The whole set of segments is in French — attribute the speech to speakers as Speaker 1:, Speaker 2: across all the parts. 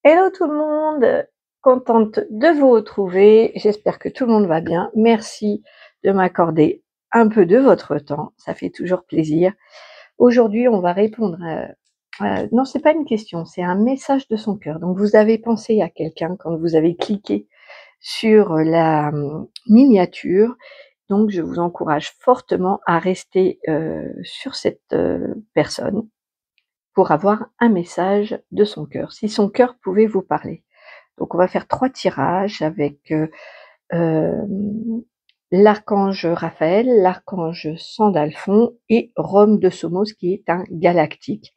Speaker 1: Hello tout le monde, contente de vous retrouver, j'espère que tout le monde va bien. Merci de m'accorder un peu de votre temps, ça fait toujours plaisir. Aujourd'hui, on va répondre non, c'est pas une question, c'est un message de son cœur. Donc vous avez pensé à quelqu'un quand vous avez cliqué sur la miniature, donc je vous encourage fortement à rester sur cette personne pour avoir un message de son cœur, si son cœur pouvait vous parler. Donc on va faire 3 tirages avec l'archange Raphaël, l'archange Sandalphon et Rome de Somos qui est un galactique.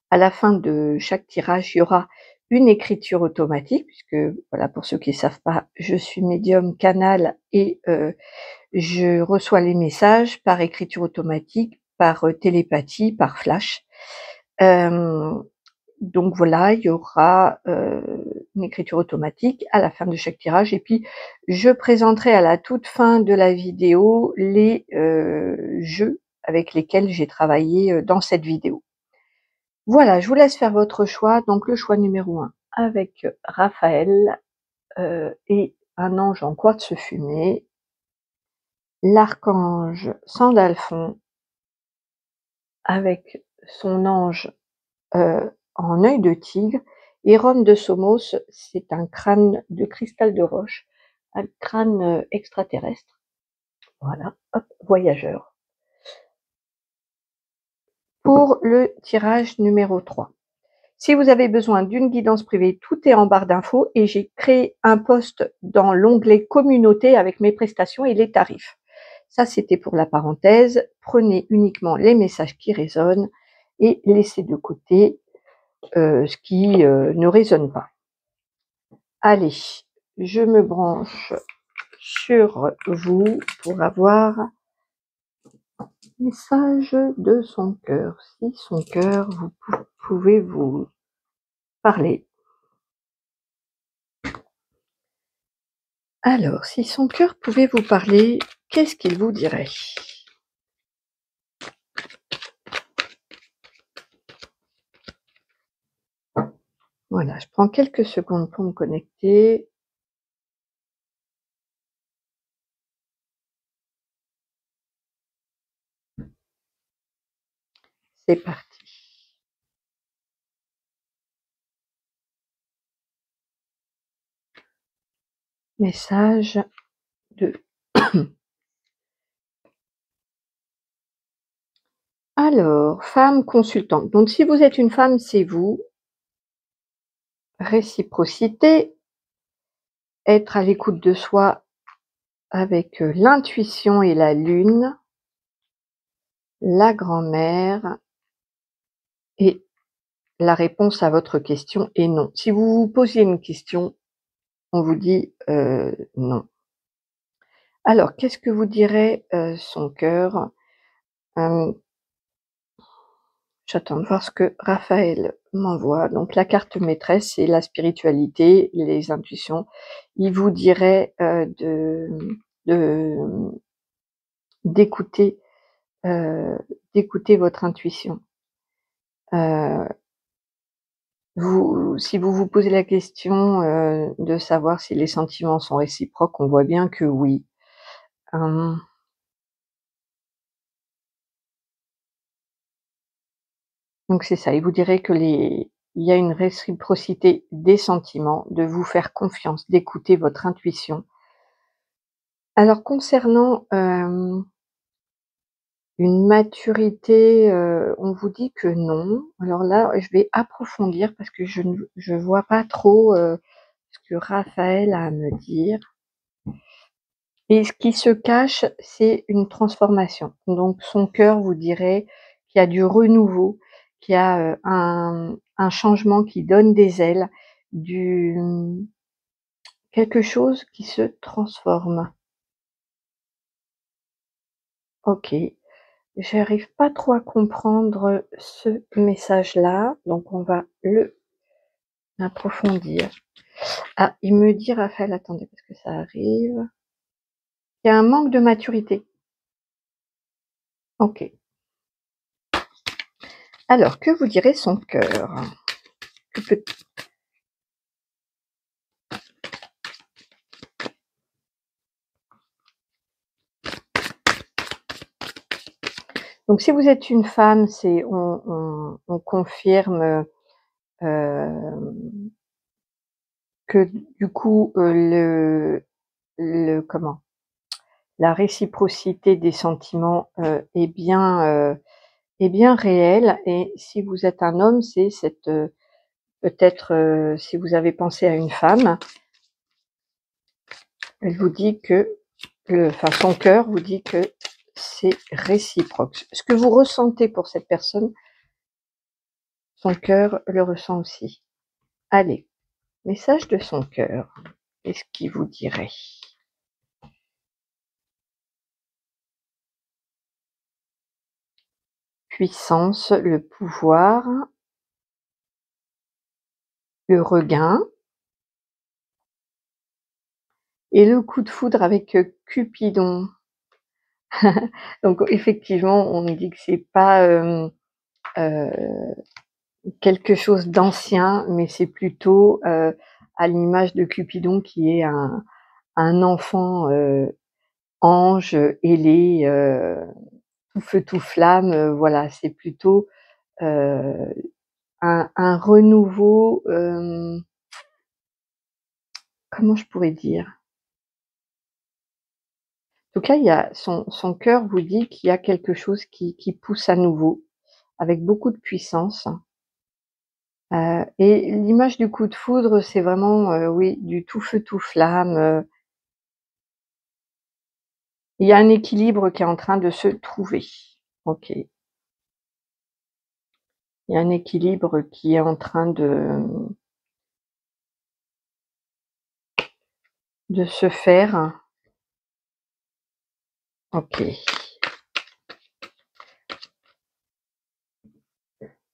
Speaker 1: À la fin de chaque tirage, il y aura une écriture automatique puisque, voilà, pour ceux qui ne savent pas, je suis médium canal et je reçois les messages par écriture automatique, par télépathie, par flash. Donc voilà, il y aura une écriture automatique à la fin de chaque tirage et puis je présenterai à la toute fin de la vidéo les jeux avec lesquels j'ai travaillé dans cette vidéo. Voilà, je vous laisse faire votre choix. Donc le choix numéro 1 avec Raphaël et un ange en quartz fumé, l'archange Sandalphon avec son ange en œil de tigre, et Rome de Somos, c'est un crâne de cristal de roche, un crâne extraterrestre, voilà, hop, voyageur. Pour le tirage numéro 3. Si vous avez besoin d'une guidance privée, tout est en barre d'infos et j'ai créé un post dans l'onglet communauté avec mes prestations et les tarifs. Ça, c'était pour la parenthèse. Prenez uniquement les messages qui résonnent et laissez de côté ce qui ne résonne pas. Allez, je me branche sur vous pour avoir message de son cœur. Si son cœur, vous pouvez vous parler. Alors, si son cœur pouvait vous parler, qu'est-ce qu'il vous dirait? Voilà, je prends quelques secondes pour me connecter. C'est parti. Message de... Alors, femme consultante. Donc, si vous êtes une femme, c'est vous. Réciprocité. Être à l'écoute de soi avec l'intuition et la lune. La grand-mère. Et la réponse à votre question est non. Si vous vous posiez une question, on vous dit non. Alors, qu'est-ce que vous dirait son cœur? J'attends de voir ce que Raphaël m'envoie. Donc la carte maîtresse, c'est la spiritualité, les intuitions. Il vous dirait d'écouter d'écouter votre intuition. Si vous vous posez la question de savoir si les sentiments sont réciproques, on voit bien que oui. Donc c'est ça, il vous dirait que il y a une réciprocité des sentiments, de vous faire confiance, d'écouter votre intuition. Alors concernant une maturité, on vous dit que non. Alors là, je vais approfondir parce que je vois pas trop ce que Raphaël a à me dire. Et ce qui se cache, c'est une transformation. Donc son cœur vous dirait qu'il y a du renouveau, qu'il y a un changement qui donne des ailes, quelque chose qui se transforme. Ok, j'arrive pas trop à comprendre ce message-là, donc on va le approfondir. Ah, il me dit, Raphaël, attendez, parce que ça arrive. Il y a un manque de maturité. Ok. Alors, que vous dirait son cœur? Donc si vous êtes une femme, c'est on confirme, que du coup, le comment? La réciprocité des sentiments, est bien réelle, et si vous êtes un homme, c'est cette, peut-être, si vous avez pensé à une femme, elle vous dit que enfin son cœur vous dit que c'est réciproque. Ce que vous ressentez pour cette personne, son cœur le ressent aussi. Allez, message de son cœur, qu'est-ce qu'il vous dirait? Puissance, le pouvoir, le regain et le coup de foudre avec, Cupidon. Donc effectivement, on dit que c'est pas, heu, quelque chose d'ancien, mais c'est plutôt, à l'image de Cupidon qui est un enfant, ange, ailé, tout feu tout flamme, voilà, c'est plutôt, heu, un renouveau, comment je pourrais dire? En tout cas, il y a son cœur vous dit qu'il y a quelque chose qui pousse à nouveau, avec beaucoup de puissance, et l'image du coup de foudre, c'est vraiment, oui, du tout feu tout flamme, il y a un équilibre qui est en train de se trouver. OK. Il y a un équilibre qui est en train de se faire. OK.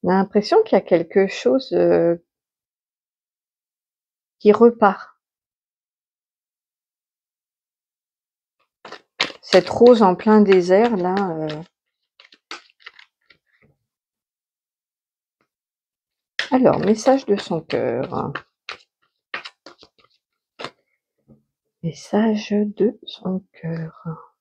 Speaker 1: On a l'impression qu'il y a quelque chose, qui repart. Cette rose en plein désert là, alors message de son cœur. Message de son cœur.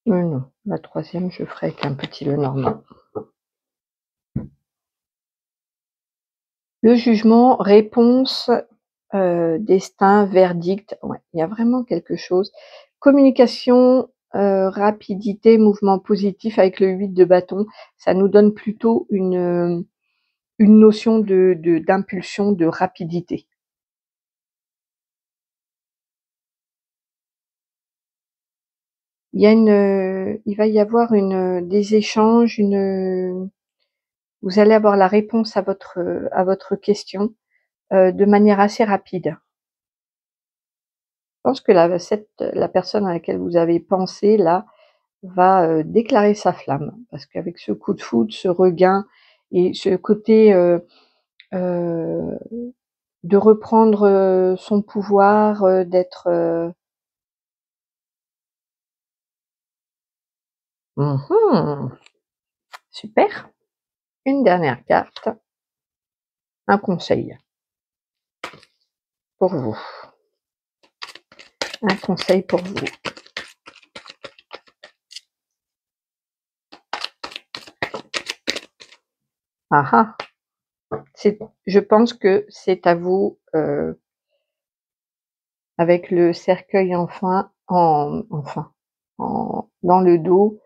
Speaker 1: Non, la troisième je ferai avec un petit Lenormand. Le jugement, réponse, destin, verdict, ouais, il y a vraiment quelque chose. Communication, rapidité, mouvement positif avec le 8 de bâton, ça nous donne plutôt une notion d'impulsion, de rapidité. Il va y avoir des échanges, vous allez avoir la réponse à votre question, de manière assez rapide. Je pense que la personne à laquelle vous avez pensé là, va, déclarer sa flamme. Parce qu'avec ce coup de foudre, ce regain et ce côté, heu, de reprendre, son pouvoir, d'être, mmh super! Une dernière carte, un conseil pour vous. Un conseil pour vous. Ah ah! Je pense que c'est à vous, avec le cercueil dans le dos,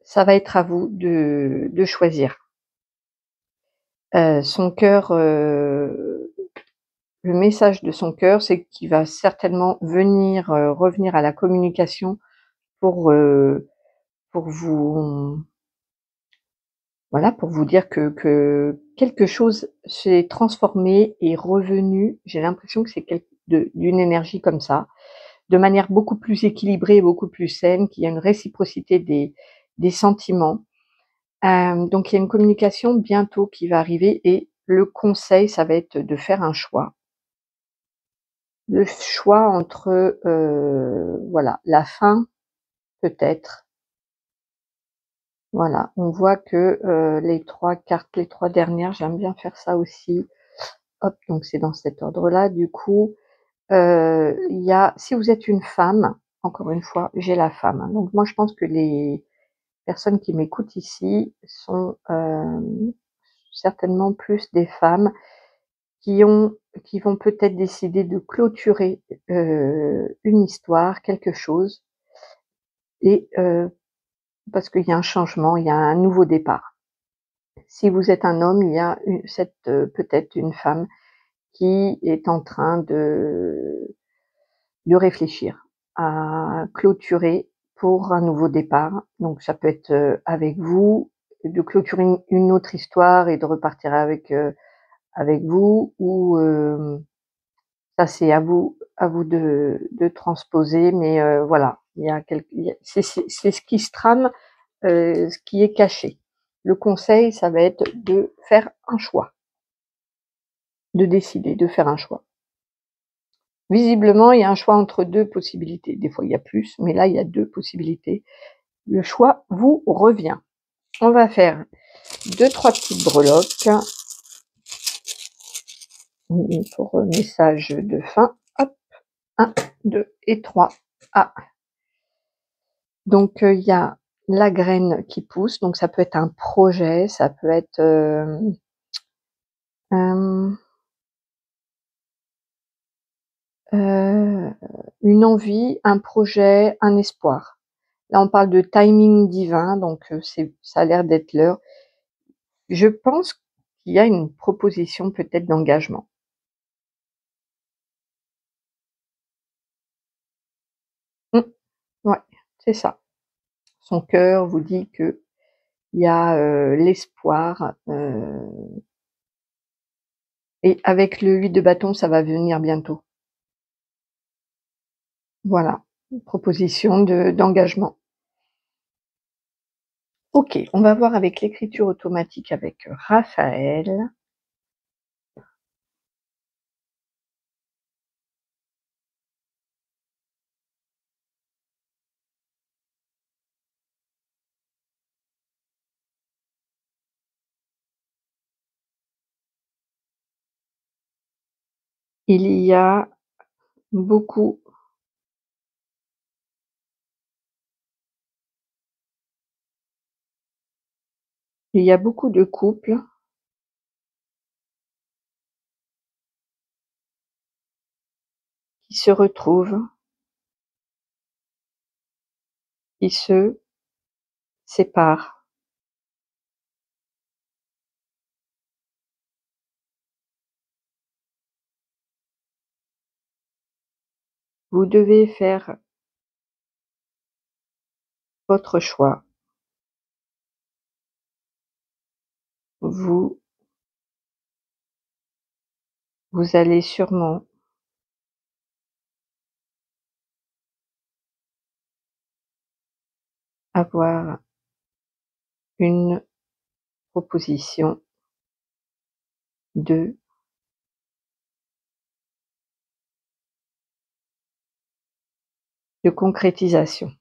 Speaker 1: ça va être à vous de choisir. Son cœur, le message de son cœur, c'est qu'il va certainement revenir à la communication pour, pour vous voilà, pour vous dire que quelque chose s'est transformé, est revenu. J'ai l'impression que c'est d'une énergie comme ça, de manière beaucoup plus équilibrée, beaucoup plus saine, qu'il y a une réciprocité des sentiments. Donc il y a une communication bientôt qui va arriver, et le conseil, ça va être de faire un choix. Le choix entre, voilà, la fin peut-être, Voilà, on voit que, les 3 cartes, les 3 dernières, j'aime bien faire ça aussi. Hop, donc c'est dans cet ordre-là. Du coup, il y a si vous êtes une femme, encore une fois, j'ai la femme, hein, donc moi je pense que les personnes qui m'écoutent ici sont, certainement plus des femmes qui ont qui vont peut-être décider de clôturer, une histoire, quelque chose et parce qu'il y a un changement, il y a un nouveau départ. Si vous êtes un homme, il y a peut-être une femme qui est en train de réfléchir à clôturer pour un nouveau départ. Donc ça peut être, avec vous, de clôturer une autre histoire et de repartir avec vous ou, ça c'est à vous de transposer mais, voilà, il y a c'est ce qui se trame, ce qui est caché. Le conseil, ça va être de faire un choix, de décider, de faire un choix. Visiblement, il y a un choix entre 2 possibilités. Des fois, il y a plus, mais là, il y a 2 possibilités. Le choix vous revient. On va faire 2-3 petites breloques pour message de fin. Hop, 1, 2 et 3. Ah, donc il y a la graine qui pousse, donc ça peut être un projet, ça peut être, hem, une envie, un projet, un espoir. Là, on parle de timing divin, donc ça a l'air d'être l'heure. Je pense qu'il y a une proposition peut-être d'engagement. Mmh, ouais, c'est ça. Son cœur vous dit qu'il y a, l'espoir, et avec le 8 de bâton, ça va venir bientôt. Voilà, une proposition d'engagement. OK, on va voir avec l'écriture automatique avec Raphaël. Il y a beaucoup il y a beaucoup de couples qui se retrouvent, qui se séparent. Vous devez faire votre choix. Vous vous allez sûrement avoir une proposition de concrétisation.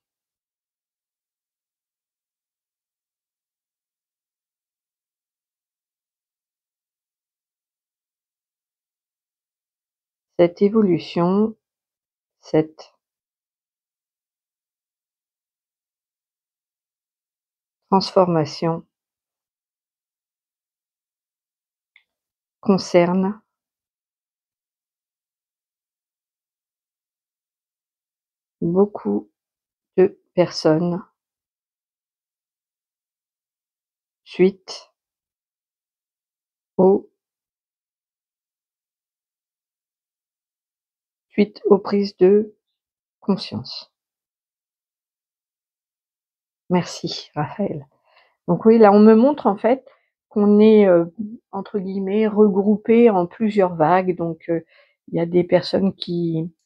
Speaker 1: Cette évolution, cette transformation concerne beaucoup de personnes suite aux prises de conscience. Merci Raphaël. Donc oui, là on me montre en fait qu'on est, entre guillemets «regroupés» en plusieurs vagues. Donc, il y a des personnes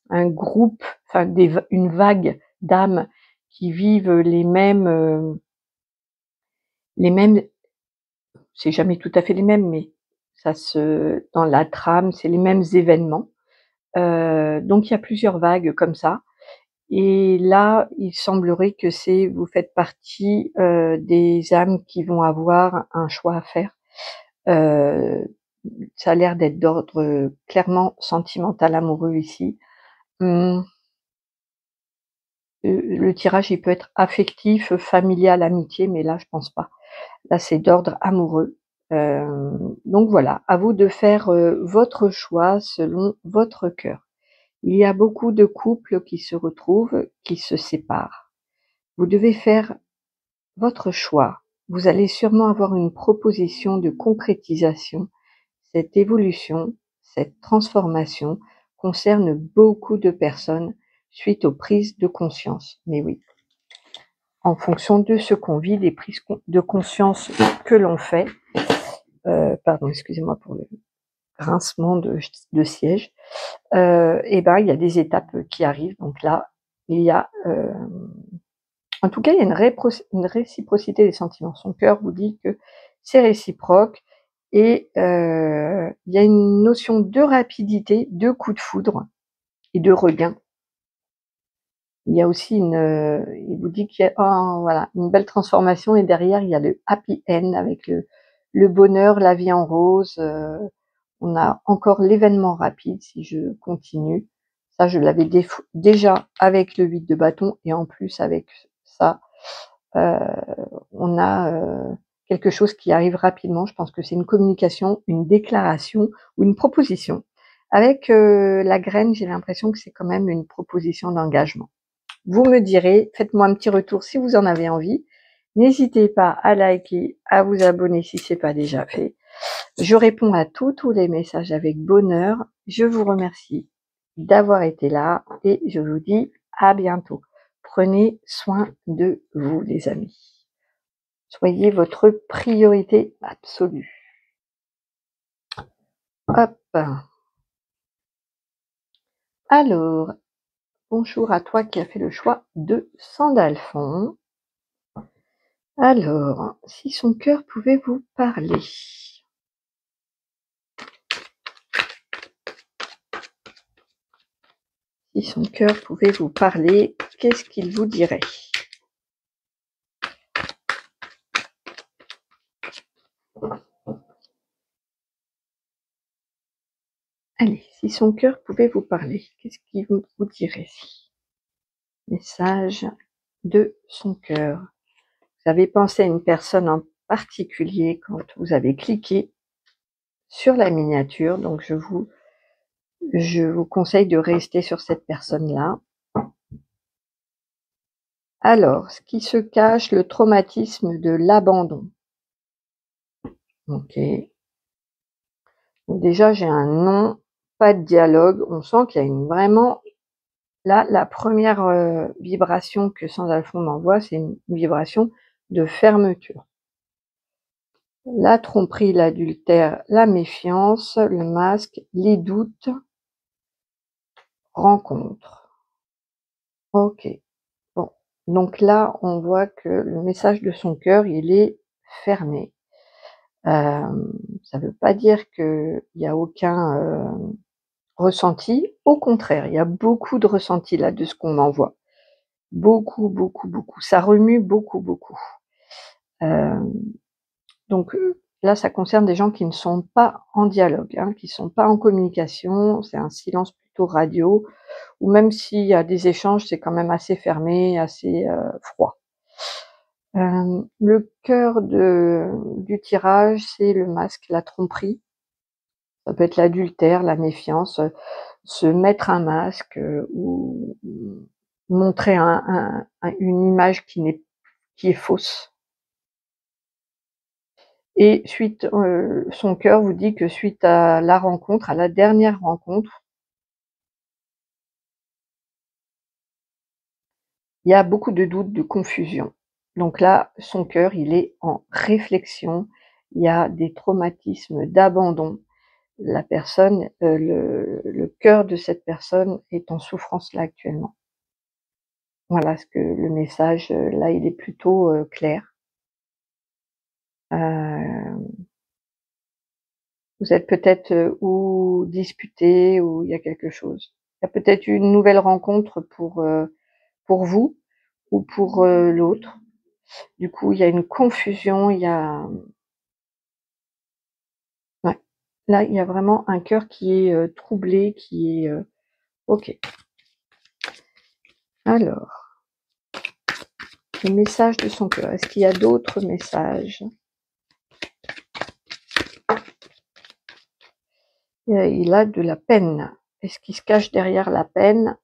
Speaker 1: un groupe, enfin une vague d'âmes qui vivent les mêmes, c'est jamais tout à fait les mêmes, mais dans la trame, c'est les mêmes événements. Donc il y a plusieurs vagues comme ça Et là, il semblerait que vous faites partie des âmes qui vont avoir un choix à faire. Ça a l'air d'être d'ordre clairement sentimental, amoureux ici. Mmh, le tirage, il peut être affectif, familial, amitié, mais là, je pense pas. Là, c'est d'ordre amoureux. Donc voilà, à vous de faire votre choix selon votre cœur. Il y a beaucoup de couples qui se retrouvent, qui se séparent. Vous devez faire votre choix. Vous allez sûrement avoir une proposition de concrétisation. Cette évolution, cette transformation concerne beaucoup de personnes suite aux prises de conscience. Mais oui, en fonction de ce qu'on vit, des prises de conscience que l'on fait, pardon, excusez-moi pour le grincement de siège, et ben, il y a des étapes qui arrivent. Donc là, il y a, en tout cas, il y a une réciprocité des sentiments. Son cœur vous dit que c'est réciproque et il y a une notion de rapidité, de coup de foudre et de regain. Il y a aussi il vous dit qu'il y a voilà, une belle transformation et derrière, il y a le happy end avec le bonheur, la vie en rose. On a encore l'événement rapide si je continue. Ça, je l'avais déjà avec le 8 de bâton et en plus avec ça, Heu, on a, quelque chose qui arrive rapidement. Je pense que c'est une communication, une déclaration ou une proposition. Avec, la graine, j'ai l'impression que c'est quand même une proposition d'engagement. Vous me direz, faites-moi un petit retour si vous en avez envie. N'hésitez pas à liker, à vous abonner si c'est pas déjà fait. Je réponds à tous les messages avec bonheur. Je vous remercie d'avoir été là et je vous dis à bientôt. Prenez soin de vous, les amis. Soyez votre priorité absolue. Hop. Alors, bonjour à toi qui as fait le choix de Sandalphon. Alors, si son cœur pouvait vous parler. Si son cœur pouvait vous parler, qu'est-ce qu'il vous dirait? Allez, si son cœur pouvait vous parler, qu'est-ce qu'il vous dirait? Message de son cœur. Vous avez pensé à une personne en particulier quand vous avez cliqué sur la miniature, donc je vous conseille de rester sur cette personne-là. Alors, ce qui se cache, le traumatisme de l'abandon. Ok. Donc déjà, j'ai un non, pas de dialogue. On sent qu'il y a vraiment... Là, la première vibration que Sandalphon m'envoie, c'est une vibration de fermeture. La tromperie, l'adultère, la méfiance, le masque, les doutes, rencontre. Ok. Bon. Donc là, on voit que le message de son cœur, il est fermé. Ça ne veut pas dire qu'il n'y a aucun ressenti. Au contraire, il y a beaucoup de ressenti là de ce qu'on m'envoie. Beaucoup, beaucoup, beaucoup. Ça remue beaucoup, beaucoup. Donc là, ça concerne des gens qui ne sont pas en dialogue, hein, qui ne sont pas en communication. C'est un silence plutôt radio, ou même s'il y a des échanges, c'est quand même assez fermé, assez froid. Le cœur du tirage, c'est le masque, la tromperie. Ça peut être l'adultère, la méfiance, se mettre un masque ou montrer une image qui est fausse. Et son cœur vous dit que suite à la rencontre, à la dernière rencontre, il y a beaucoup de doutes, de confusion. Donc là, son cœur, il est en réflexion. Il y a des traumatismes d'abandon. La personne, le cœur de cette personne est en souffrance là actuellement. Voilà ce que le message, là, il est plutôt clair. Vous êtes peut-être ou disputés ou il y a quelque chose. Il y a peut-être une nouvelle rencontre pour pour vous ou pour l'autre. Du coup, il y a une confusion, il y a ouais, là, il y a vraiment un cœur qui est troublé, qui est ok. Alors, le message de son cœur. Est-ce qu'il y a d'autres messages? Il a de la peine. Est-ce qu'il se cache derrière la peine?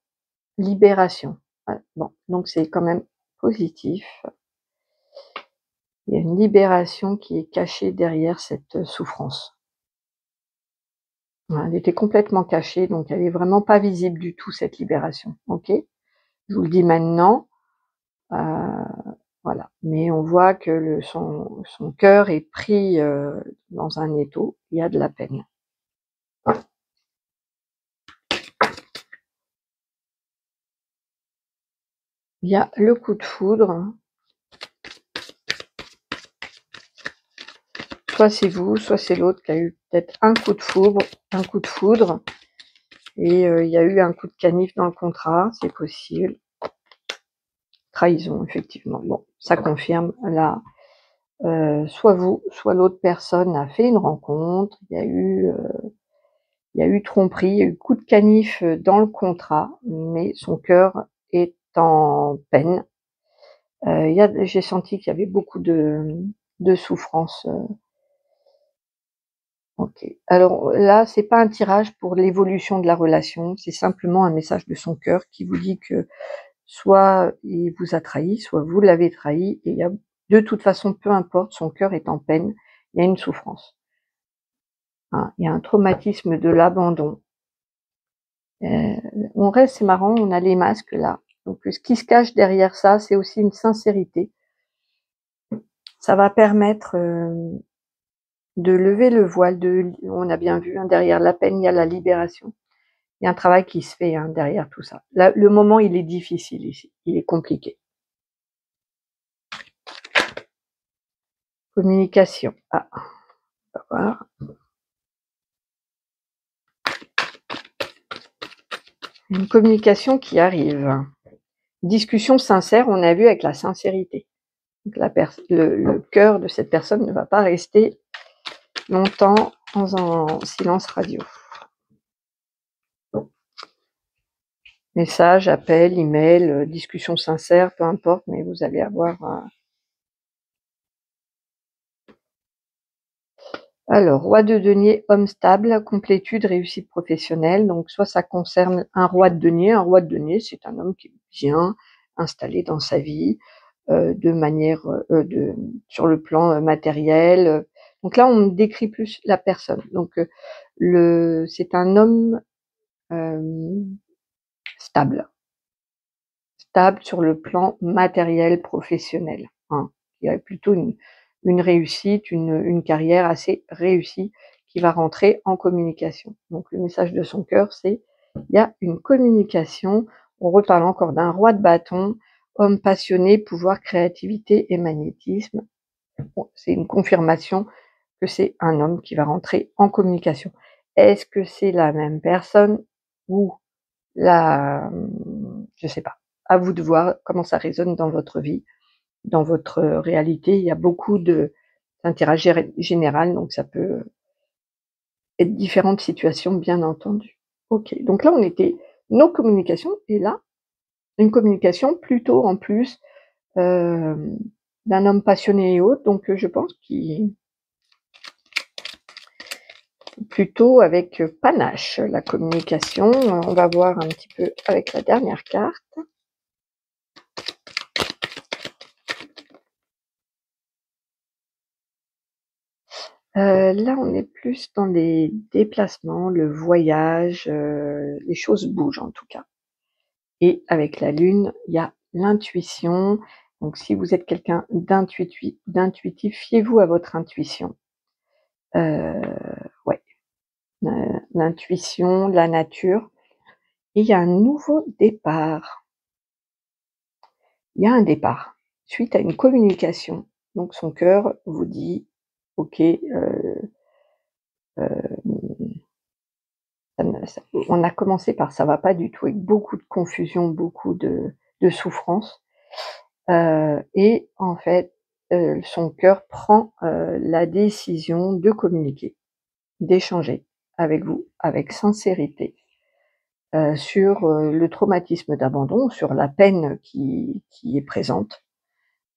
Speaker 1: Libération. Ouais, bon, donc c'est quand même positif. Il y a une libération qui est cachée derrière cette souffrance. Ouais, elle était complètement cachée, donc elle est vraiment pas visible du tout, cette libération. Ok? Je vous le dis maintenant. Voilà. Mais on voit que son cœur est pris dans un étau. Il y a de la peine. Il y a le coup de foudre. Soit c'est vous, soit c'est l'autre qui a eu peut-être un coup de foudre, et il y a eu un coup de canif dans le contrat, c'est possible. Trahison, effectivement. Bon, ça confirme là. Soit vous, soit l'autre personne a fait une rencontre. Il y a eu tromperie, il y a eu coup de canif dans le contrat, mais son cœur est en peine. J'ai senti qu'il y avait beaucoup de souffrance. Ok. Alors là, c'est pas un tirage pour l'évolution de la relation, c'est simplement un message de son cœur qui vous dit que soit il vous a trahi, soit vous l'avez trahi, et il y a, de toute façon, peu importe, son cœur est en peine, il y a une souffrance. Hein, il y a un traumatisme de l'abandon. On reste, c'est marrant, on a les masques là. Donc ce qui se cache derrière ça, c'est aussi une sincérité. Ça va permettre de lever le voile, on a bien vu, hein, derrière la peine, il y a la libération. Il y a un travail qui se fait, hein, derrière tout ça. Là, le moment, il est difficile ici, il est compliqué. Communication. Ah, on va voir. Une communication qui arrive. Discussion sincère, on a vu avec la sincérité. Donc le cœur de cette personne ne va pas rester longtemps en silence radio. Message, appel, email, discussion sincère, peu importe, mais vous allez avoir alors, roi de denier, homme stable, complétude, réussite professionnelle. Donc, soit ça concerne un roi de denier. Un roi de denier, c'est un homme qui est bien installé dans sa vie, de manière, sur le plan matériel. Donc là, on décrit plus la personne. Donc, c'est un homme stable, stable sur le plan matériel, professionnel. Hein. Il y a plutôt une réussite, une carrière assez réussie qui va rentrer en communication. Donc le message de son cœur, c'est il y a une communication. On reparle encore d'un roi de bâton, homme passionné, pouvoir, créativité et magnétisme. Bon, c'est une confirmation que c'est un homme qui va rentrer en communication. Est-ce que c'est la même personne ou je sais pas. À vous de voir comment ça résonne dans votre vie, dans votre réalité. Il y a beaucoup d'intérêt général, donc ça peut être différentes situations, bien entendu. Ok, donc là on était nos communications, et là une communication plutôt en plus euh, d'un homme passionné et autres. Donc je pense qu'il plutôt avec panache la communication. On va voir un petit peu avec la dernière carte. Là, on est plus dans les déplacements, le voyage, les choses bougent en tout cas. Et avec la lune, il y a l'intuition. Donc si vous êtes quelqu'un d'intuitif, fiez-vous à votre intuition. Ouais, l'intuition, la nature. Et il y a un nouveau départ. Il y a un départ suite à une communication. Donc son cœur vous dit: «OK, on a commencé par ça va pas du tout, avec beaucoup de confusion, beaucoup de de souffrance. Et en fait, son cœur prend, la décision de communiquer, d'échanger avec vous, avec sincérité, sur, le traumatisme d'abandon, sur la peine qui est présente.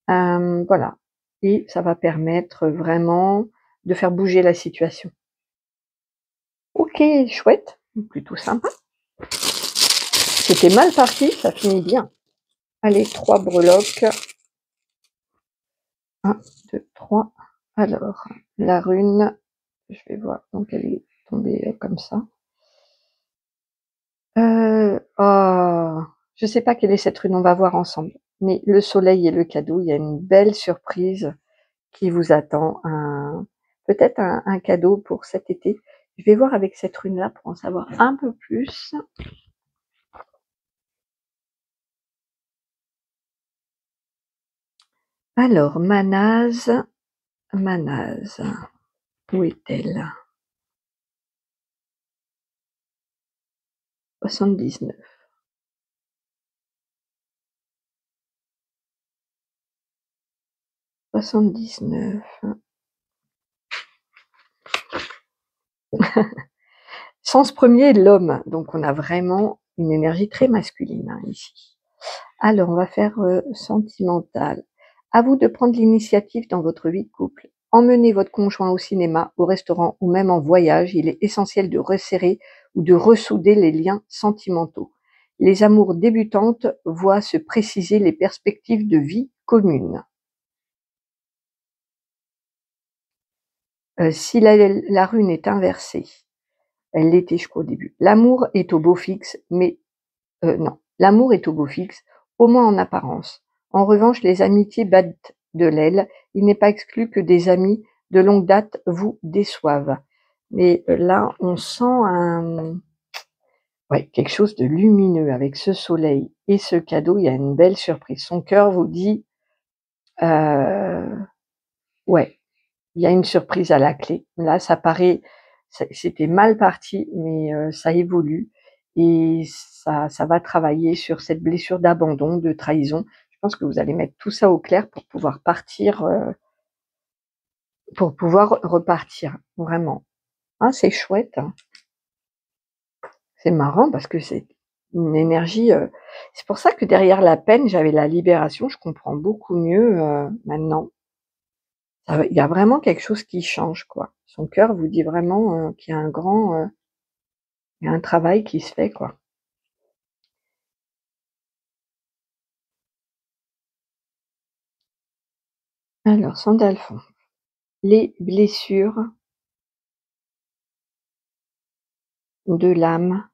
Speaker 1: Voilà, et ça va permettre vraiment de faire bouger la situation. OK, chouette, plutôt sympa. C'était mal parti, ça finit bien. Allez, 3 breloques. 1, 2, 3. Alors, la rune, je vais voir, donc elle est tombée, comme ça. Oh, je sais pas quelle est cette rune, on va voir ensemble. Mais le soleil et le cadeau, il y a une belle surprise qui vous attend, peut-être un cadeau pour cet été. Je vais voir avec cette rune-là pour en savoir un peu plus. Alors, Manaz, où est-elle? 79. 79. Sens premier, l'homme. Donc on a vraiment une énergie très masculine, hein, ici. Alors on va faire, sentimental. À vous de prendre l'initiative dans votre vie de couple. Emmenez votre conjoint au cinéma, au restaurant ou même en voyage. Il est essentiel de resserrer ou de ressouder les liens sentimentaux. Les amours débutantes voient se préciser les perspectives de vie commune. Si la rune est inversée, elle l'était je crois au début. L'amour est au beau fixe, mais non, l'amour est au beau fixe, au moins en apparence. En revanche, les amitiés battent de l'aile. Il n'est pas exclu que des amis de longue date vous déçoivent. Mais là, on sent ouais, quelque chose de lumineux avec ce soleil et ce cadeau. Il y a une belle surprise. Son cœur vous dit, ouais, il y a une surprise à la clé. Là, ça paraît, c'était mal parti, mais ça évolue et ça va travailler sur cette blessure d'abandon, de trahison. Je pense que vous allez mettre tout ça au clair pour pouvoir partir, pour pouvoir repartir, vraiment. Ah, c'est chouette, hein. C'est marrant parce que c'est une énergie, c'est pour ça que derrière la peine, j'avais la libération. Je comprends beaucoup mieux, maintenant. Il y a vraiment quelque chose qui change, quoi. Son cœur vous dit vraiment, qu'il y a un grand, il y a un travail qui se fait, quoi. Alors, Sandalphon, les blessures de l'âme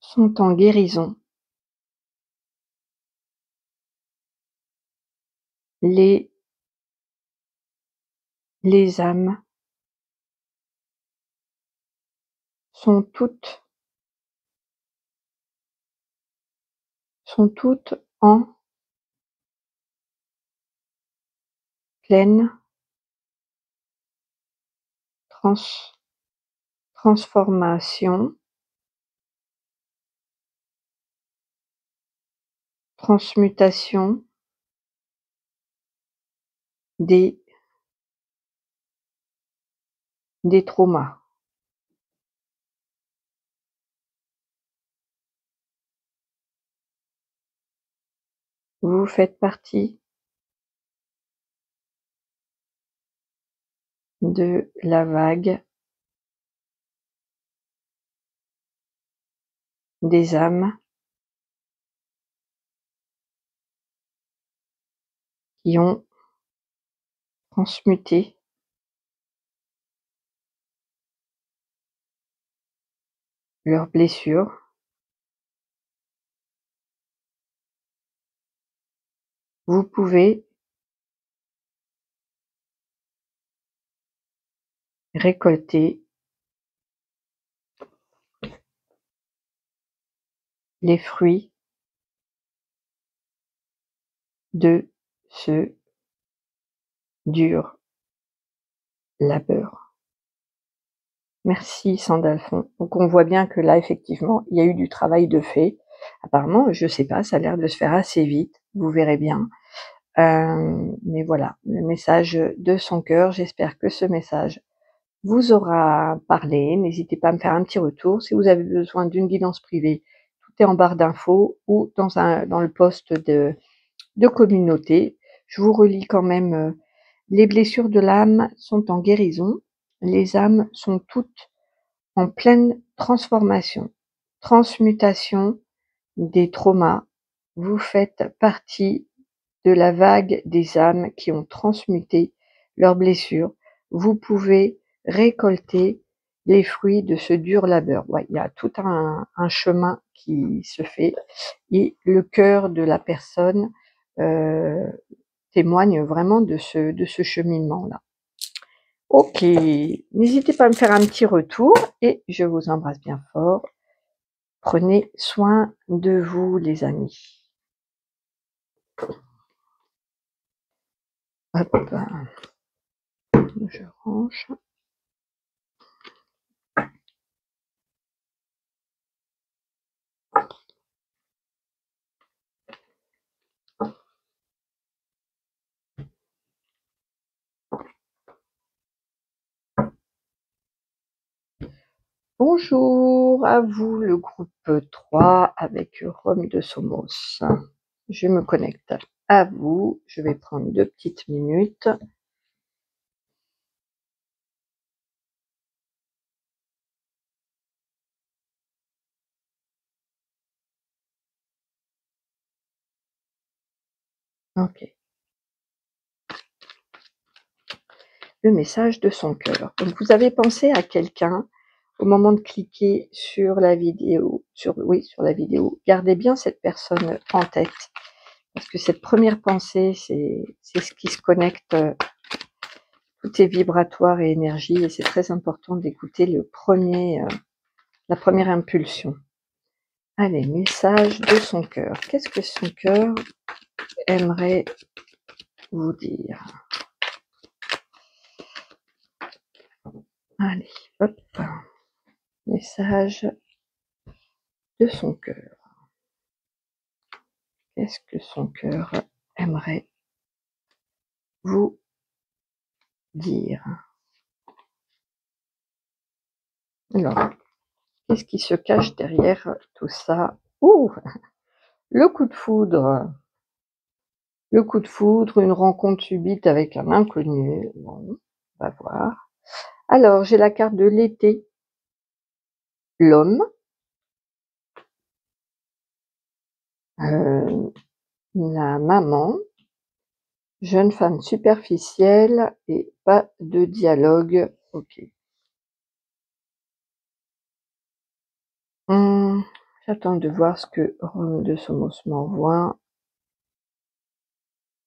Speaker 1: sont en guérison. Les âmes sont toutes en pleine trans transformation, transmutation des traumas. Vous faites partie de la vague des âmes qui ont transmuté leurs blessures. Vous pouvez récolter les fruits de ce dur labeur. Merci Sandalphon. Donc on voit bien que là, effectivement, il y a eu du travail de fait. Apparemment, je sais pas, ça a l'air de se faire assez vite, vous verrez bien. Mais voilà, le message de son cœur. J'espère que ce message vous aura parlé. N'hésitez pas à me faire un petit retour. Si vous avez besoin d'une guidance privée, tout est en barre d'infos ou dans le post de communauté. Je vous relis quand même, les blessures de l'âme sont en guérison. Les âmes sont toutes en pleine transformation, transmutation des traumas. Vous faites partie de la vague des âmes qui ont transmuté leurs blessures. Vous pouvez récolter les fruits de ce dur labeur. Ouais, il y a tout un chemin qui se fait et le cœur de la personne témoigne vraiment de ce cheminement-là. Ok, n'hésitez pas à me faire un petit retour et je vous embrasse bien fort. Prenez soin de vous, les amis. Hop, je range. Bonjour à vous, le groupe 3 avec Rome de Somos. Je me connecte à vous. Je vais prendre 2 petites minutes. Ok. Le message de son cœur. Donc vous avez pensé à quelqu'un au moment de cliquer sur la vidéo, sur la vidéo. Gardez bien cette personne en tête, parce que cette première pensée, c'est ce qui se connecte, tout est vibratoire et énergie, et c'est très important d'écouter la première impulsion. Allez, message de son cœur. Qu'est-ce que son cœur aimerait vous dire? Allez, hop. Message de son cœur. Qu'est-ce que son cœur aimerait vous dire? Alors, qu'est-ce qui se cache derrière tout ça? Ouh! Le coup de foudre. Le coup de foudre, une rencontre subite avec un inconnu. Bon, on va voir. Alors, j'ai la carte de l'été. L'homme. La maman. Jeune femme superficielle et pas de dialogue. Ok. J'attends de voir ce que Rome de Somos m'envoie.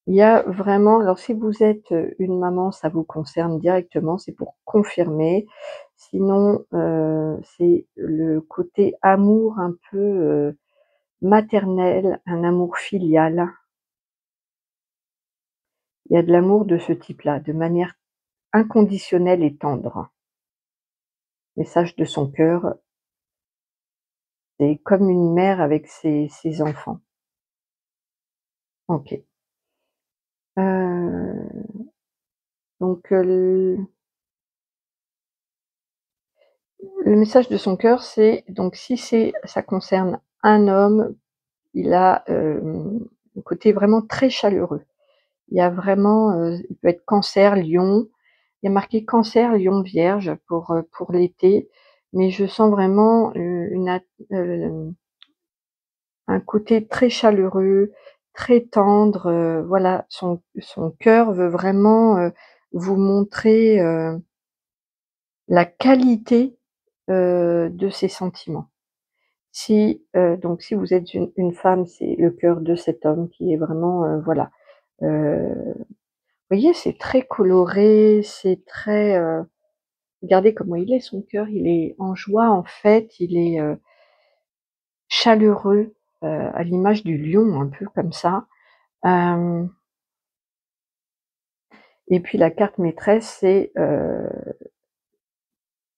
Speaker 1: Il y a vraiment, alors si vous êtes une maman, ça vous concerne directement, c'est pour confirmer. Sinon, c'est le côté amour un peu maternel, un amour filial. Il y a de l'amour de ce type-là, de manière inconditionnelle et tendre. Message de son cœur, c'est comme une mère avec ses enfants. Ok. Donc le message de son cœur, c'est donc si ça concerne un homme, il a un côté vraiment très chaleureux. Il y a vraiment, il peut être Cancer, Lion. Il y a marqué Cancer, Lion, Vierge pour l'été, mais je sens vraiment un côté très chaleureux, très tendre. Voilà, son cœur veut vraiment vous montrer la qualité de ses sentiments. Donc si vous êtes une femme, c'est le cœur de cet homme qui est vraiment, voilà. Vous voyez, c'est très coloré, c'est très, regardez comment il est son cœur, il est en joie en fait, il est, chaleureux, à l'image du lion, un peu comme ça. Hem Et puis la carte maîtresse, c'est,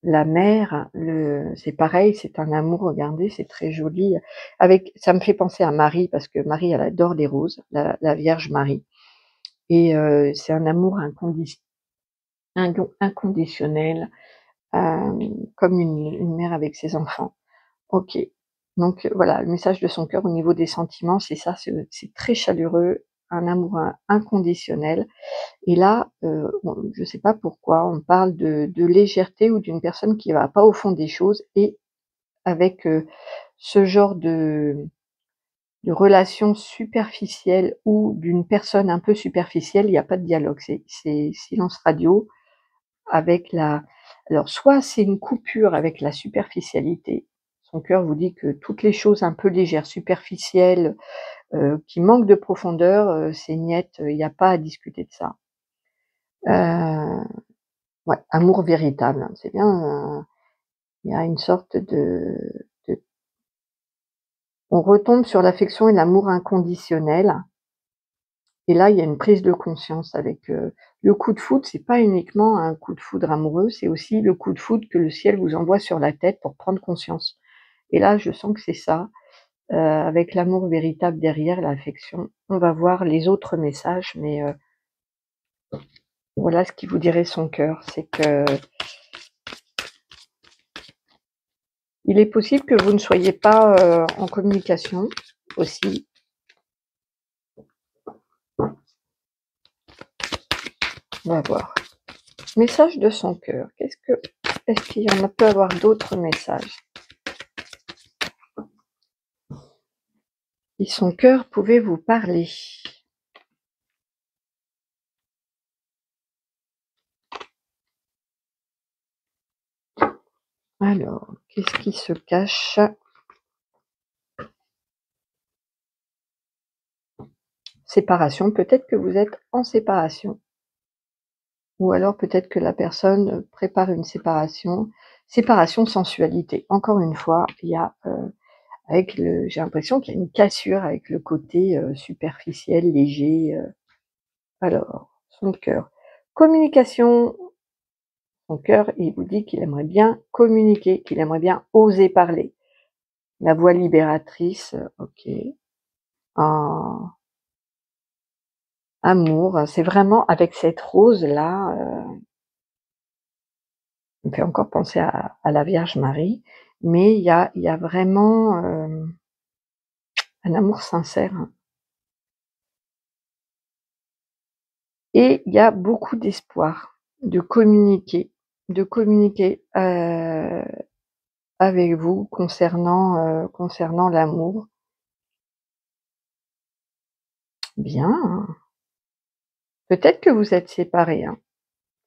Speaker 1: la mer, c'est pareil, c'est un amour, regardez, c'est très joli. Ça me fait penser à Marie, parce que Marie, elle adore les roses, la Vierge Marie. Et c'est un amour inconditionnel, comme une mère avec ses enfants. OK. Donc voilà, le message de son cœur au niveau des sentiments, c'est ça, c'est très chaleureux, un amour inconditionnel. Et là, je ne sais pas pourquoi, on parle de légèreté ou d'une personne qui va pas au fond des choses, et avec, ce genre de relation superficielle ou d'une personne un peu superficielle, il y a pas de dialogue. C'est silence radio avec la alors soit c'est une coupure avec la superficialité. Son cœur vous dit que toutes les choses un peu légères, superficielles, qui manquent de profondeur, c'est niet, il y a pas à discuter de ça. Ouais, amour véritable, hein, c'est bien, il y a une sorte de on retombe sur l'affection et l'amour inconditionnel, et là, il y a une prise de conscience avec, le coup de foudre, c'est pas uniquement un coup de foudre amoureux, c'est aussi le coup de foudre que le ciel vous envoie sur la tête pour prendre conscience, et là, je sens que c'est ça, avec l'amour véritable derrière, l'affection. On va voir les autres messages, mais voilà ce qui vous dirait son cœur, c'est que il est possible que vous ne soyez pas, en communication aussi. On va voir. Message de son cœur. Est-ce qu'il y en a peut avoir d'autres messages? Si son cœur pouvait vous parler. Alors, qu'est-ce qui se cache? Séparation, peut-être que vous êtes en séparation. Ou alors peut-être que la personne prépare une séparation. Séparation, sensualité. Encore une fois, il y a, j'ai l'impression qu'il y a une cassure avec le côté, superficiel, léger. Alors, son cœur. Communication. Son cœur, il vous dit qu'il aimerait bien communiquer, qu'il aimerait bien oser parler. La voix libératrice, OK. En amour, c'est vraiment avec cette rose-là, on me fait encore penser à la Vierge Marie, mais il y a vraiment, un amour sincère, hein, et il y a beaucoup d'espoir de communiquer, avec vous concernant l'amour. Bien, peut-être que vous êtes séparés, hein,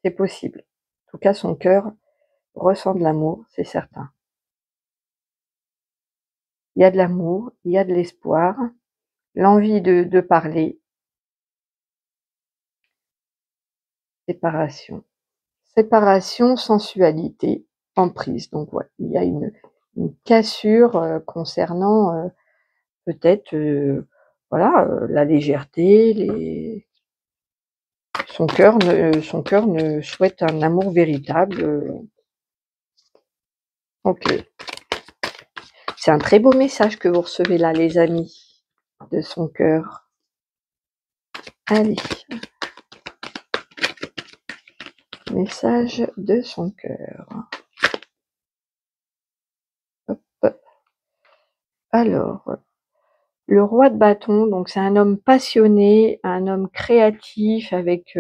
Speaker 1: c'est possible. En tout cas, son cœur ressent de l'amour, c'est certain. Il y a de l'amour, il y a de l'espoir, l'envie de parler. Séparation, sensualité, emprise. Donc ouais, il y a une cassure, concernant, peut-être, voilà, la légèreté, son cœur ne souhaite un amour véritable, OK. C'est un très beau message que vous recevez là, les amis, de son cœur. Allez, message de son cœur. Hop. Alors, le roi de bâton, donc c'est un homme passionné, un homme créatif avec,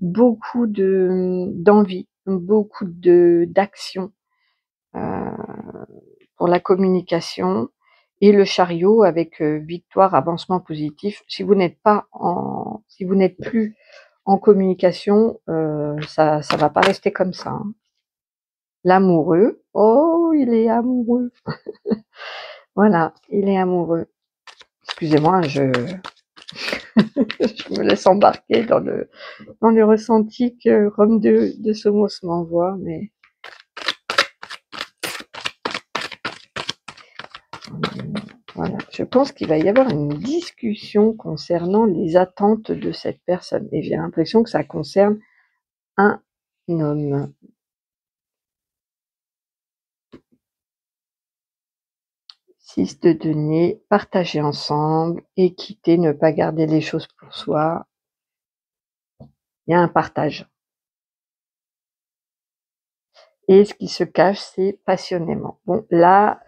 Speaker 1: beaucoup d'envie, beaucoup d'action, heu, pour la communication, et le chariot avec, victoire, avancement positif. Si vous n'êtes plus en communication, ça va pas rester comme ça, hein. L'amoureux, oh, il est amoureux. Voilà, il est amoureux. Excusez-moi, je je me laisse embarquer dans le ressenti que Rome de Somos m'envoie, mais voilà. Je pense qu'il va y avoir une discussion concernant les attentes de cette personne, et j'ai l'impression que ça concerne un homme. 6 de denier, partager ensemble, équité, ne pas garder les choses pour soi. Il y a un partage. Et ce qui se cache, c'est passionnément. Bon, là,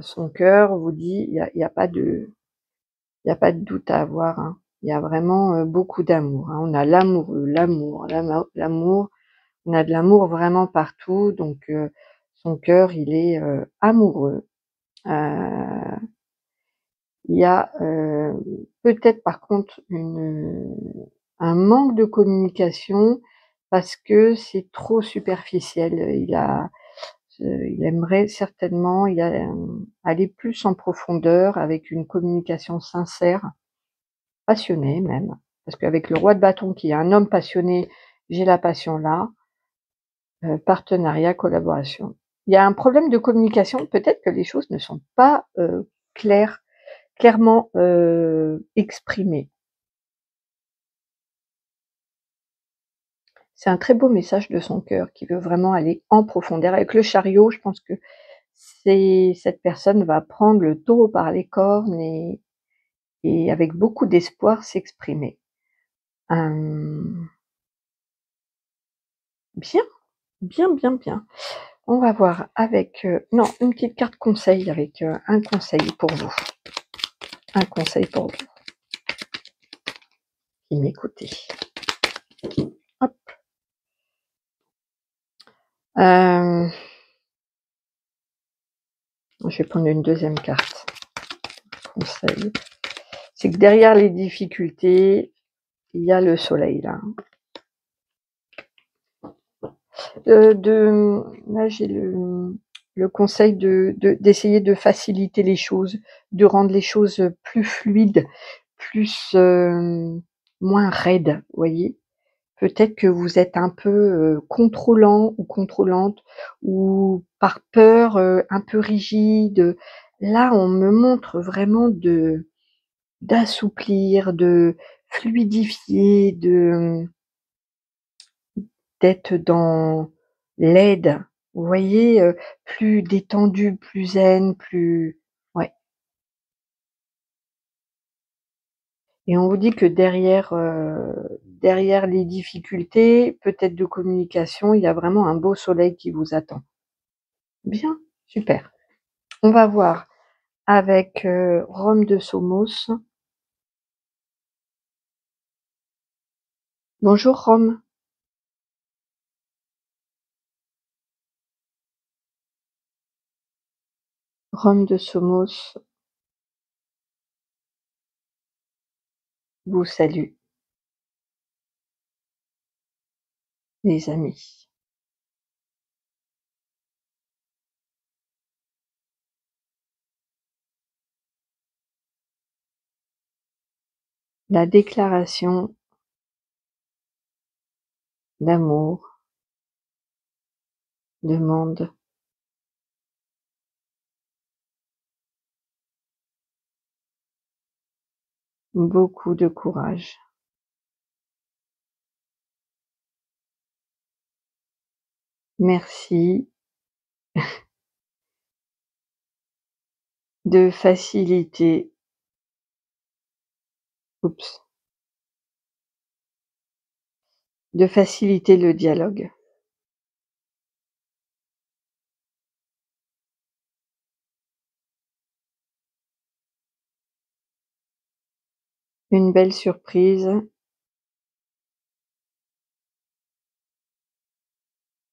Speaker 1: son cœur vous dit, il y a pas de doute à avoir, hein. Il y a vraiment, beaucoup d'amour, hein. On a l'amoureux, l'amour, on a de l'amour vraiment partout, donc son cœur, il est, amoureux. Il y a, peut-être par contre un manque de communication parce que c'est trop superficiel. Il aimerait certainement aller plus en profondeur avec une communication sincère, passionnée même, parce qu'avec le roi de bâton qui est un homme passionné, j'ai la passion là, partenariat, collaboration. Il y a un problème de communication, peut-être que les choses ne sont pas, clairement, exprimées. C'est un très beau message de son cœur qui veut vraiment aller en profondeur. Avec le chariot, je pense que cette personne va prendre le taureau par les cornes et avec beaucoup d'espoir s'exprimer. Bien, bien, bien, bien. On va voir avec, non, une petite carte conseil avec, un conseil pour vous. Un conseil pour vous qui m'écoutez. Hop. Je vais prendre une deuxième carte. Conseil. C'est que derrière les difficultés, il y a le soleil là. Là j'ai le conseil d'essayer de faciliter les choses, de rendre les choses plus fluides, plus moins raides, vous voyez? Peut-être que vous êtes un peu, contrôlant ou contrôlante ou par peur, un peu rigide. Là, on me montre vraiment d'assouplir, de fluidifier, d'être dans l'aide. Vous voyez, plus détendu, plus zen, plus ouais, et on vous dit que derrière les difficultés, peut-être de communication, il y a vraiment un beau soleil qui vous attend. Bien, super. On va voir avec, Rome de Somos. Bonjour Rome. Rome de Somos vous salue, les amis. La déclaration d'amour demande beaucoup de courage. Merci de faciliter oups, de faciliter le dialogue. Une belle surprise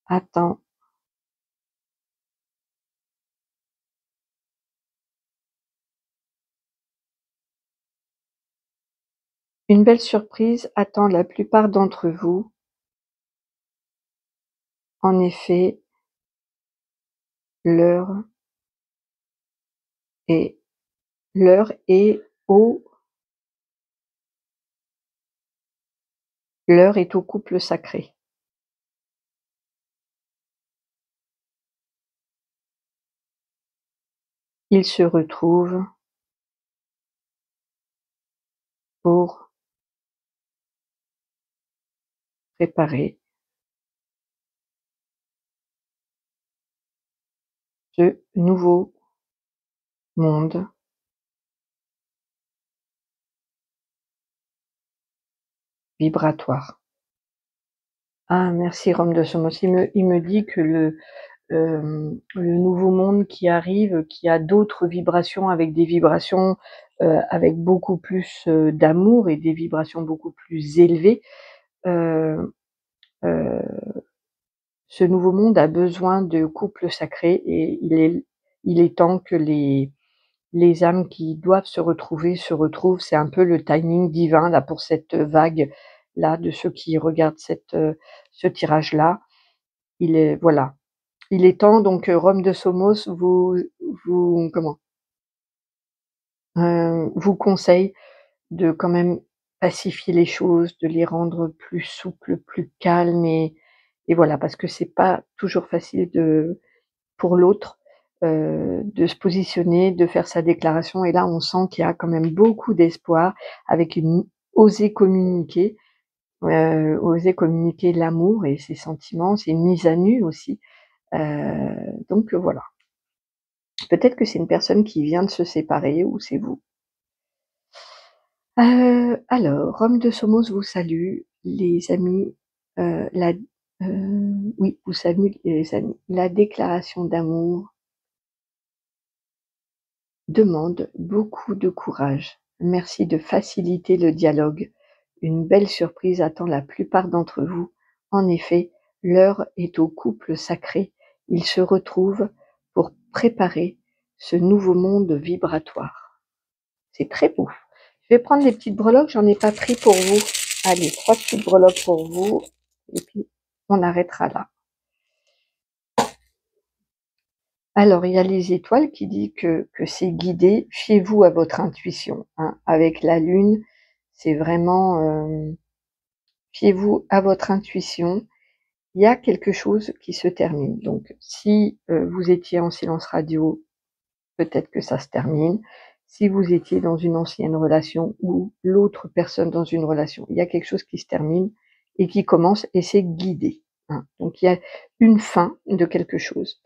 Speaker 1: attend une belle surprise attend la plupart d'entre vous. En effet, l'heure est l'heure est au l'heure est au couple sacré. Ils se retrouvent pour préparer ce nouveau monde vibratoire. Ah merci Rome de Somos. Il me dit que le nouveau monde qui arrive, qui a d'autres vibrations, avec des vibrations, avec beaucoup plus, d'amour et des vibrations beaucoup plus élevées, heu heu, ce nouveau monde a besoin de couples sacrés et il est temps que les âmes qui doivent se retrouvent. C'est un peu le timing divin là pour cette vague-là de ceux qui regardent ce tirage-là. Il est voilà, il est temps donc, Rome de Somos vous comment? Vous conseille de quand même pacifier les choses, de les rendre plus souples, plus calmes et voilà, parce que c'est pas toujours facile pour l'autre, de se positionner, de faire sa déclaration et là, on sent qu'il y a quand même beaucoup d'espoir avec une oser communiquer l'amour et ses sentiments. C'est une mise à nu aussi, donc voilà. Peut-être que c'est une personne qui vient de se séparer ou c'est vous. Alors, Rome de Somos vous salue, les amis, oui, vous salue les amis. La déclaration d'amour demande beaucoup de courage. Merci de faciliter le dialogue. Une belle surprise attend la plupart d'entre vous. En effet, l'heure est au couple sacré. Ils se retrouvent pour préparer ce nouveau monde vibratoire. C'est très beau. Je vais prendre les petites breloques, j'en ai pas pris pour vous. Allez, 3 petites breloques pour vous et puis on arrêtera là. Alors, il y a les étoiles qui dit que c'est guidé. Fiez-vous à votre intuition, hein. Avec la lune, c'est vraiment, fiez-vous à votre intuition. Il y a quelque chose qui se termine. Donc si, vous étiez en silence radio, peut-être que ça se termine. Si vous étiez dans une ancienne relation ou l'autre personne dans une relation, il y a quelque chose qui se termine et qui commence et c'est guidé, hein. Donc il y a une fin de quelque chose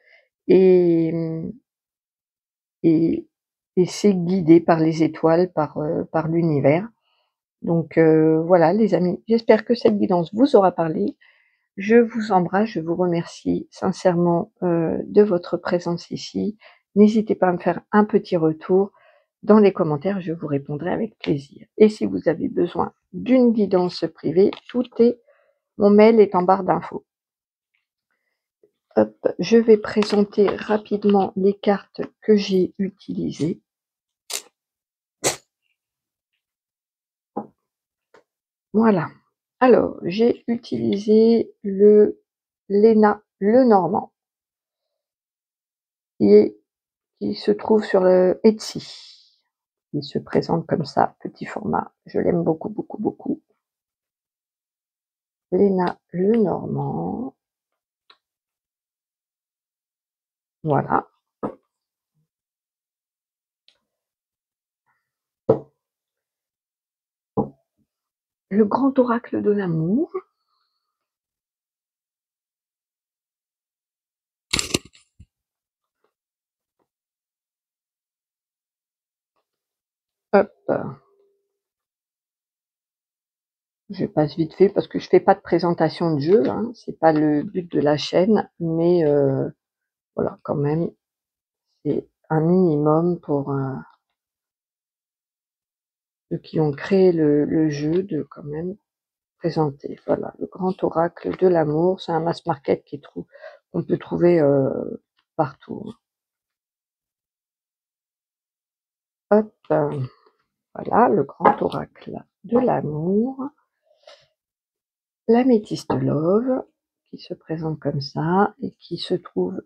Speaker 1: et mmh et et c'est guidé par les étoiles, par l'univers. Donc voilà les amis, j'espère que cette guidance vous aura parlé. Je vous embrasse, je vous remercie sincèrement, de votre présence ici. N'hésitez pas à me faire un petit retour dans les commentaires, je vous répondrai avec plaisir. Et si vous avez besoin d'une guidance privée, mon mail est en barre d'infos. Hop, je vais présenter rapidement les cartes que j'ai utilisées. Voilà. Alors, j'ai utilisé le Léna Lenormand qui se trouve sur le Etsy. Il se présente comme ça, petit format. Je l'aime beaucoup, beaucoup, beaucoup. Léna Lenormand. Voilà. Le grand oracle de l'amour. Hop. Je passe vite fait parce que je fais pas de présentation de jeu, hein, c'est pas le but de la chaîne, mais voilà, quand même, c'est un minimum pour ceux qui ont créé le jeu de quand même présenter. Voilà, le grand oracle de l'amour, c'est un mass market qu'on peut trouver partout. Hop, voilà, le grand oracle de l'amour. L'améthyste love, qui se présente comme ça et qui se trouve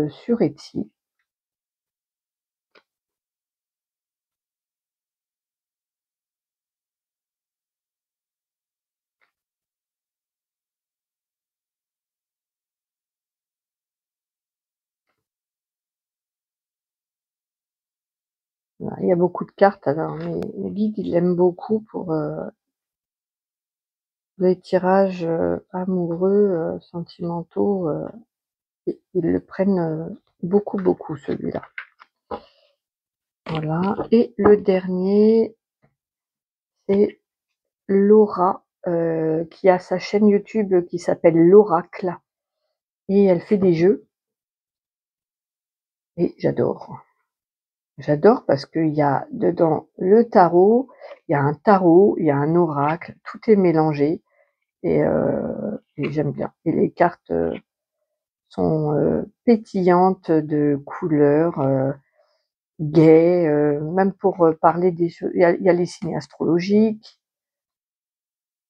Speaker 1: sur Etsy. Voilà, il y a beaucoup de cartes, alors mes guides, ils l'aiment beaucoup pour les tirages amoureux, sentimentaux, ils le prennent beaucoup, beaucoup celui-là. Voilà. Et le dernier, c'est Laura, qui a sa chaîne YouTube qui s'appelle l'Oracle. Et elle fait des jeux. Et j'adore. J'adore parce qu'il y a dedans le tarot, il y a un tarot, il y a un oracle, tout est mélangé. Et j'aime bien. Et les cartes sont pétillantes de couleurs, gaies, même pour parler des choses. Il y a les signes astrologiques.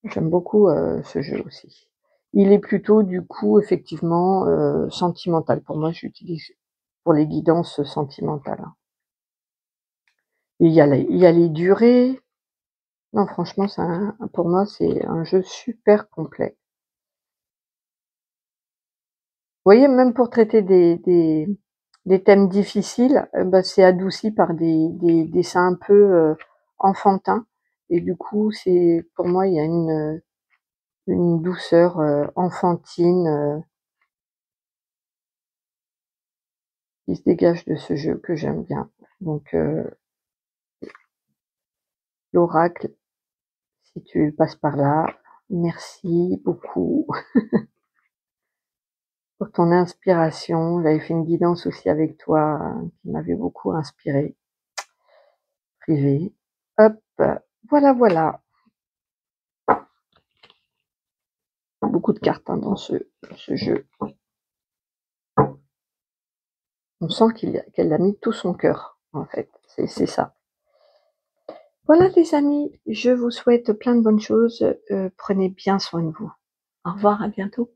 Speaker 1: J'aime beaucoup ce jeu aussi. Il est plutôt du coup effectivement sentimental. Pour moi, j'utilise pour les guidances sentimentales. Il y a les durées. Non, franchement, pour moi, c'est un jeu super complet. Vous voyez, même pour traiter des thèmes difficiles, bah, c'est adouci par des dessins un peu enfantins. Et du coup, c'est pour moi, il y a une douceur enfantine qui se dégage de ce jeu que j'aime bien. Donc, l'oracle, si tu passes par là, merci beaucoup pour ton inspiration. J'avais fait une guidance aussi avec toi qui m'avait beaucoup inspirée, privée. Hop, voilà, voilà. Beaucoup de cartes hein, dans ce jeu. On sent qu'elle a mis tout son cœur, en fait. C'est ça. Voilà les amis, je vous souhaite plein de bonnes choses. Prenez bien soin de vous. Au revoir, à bientôt.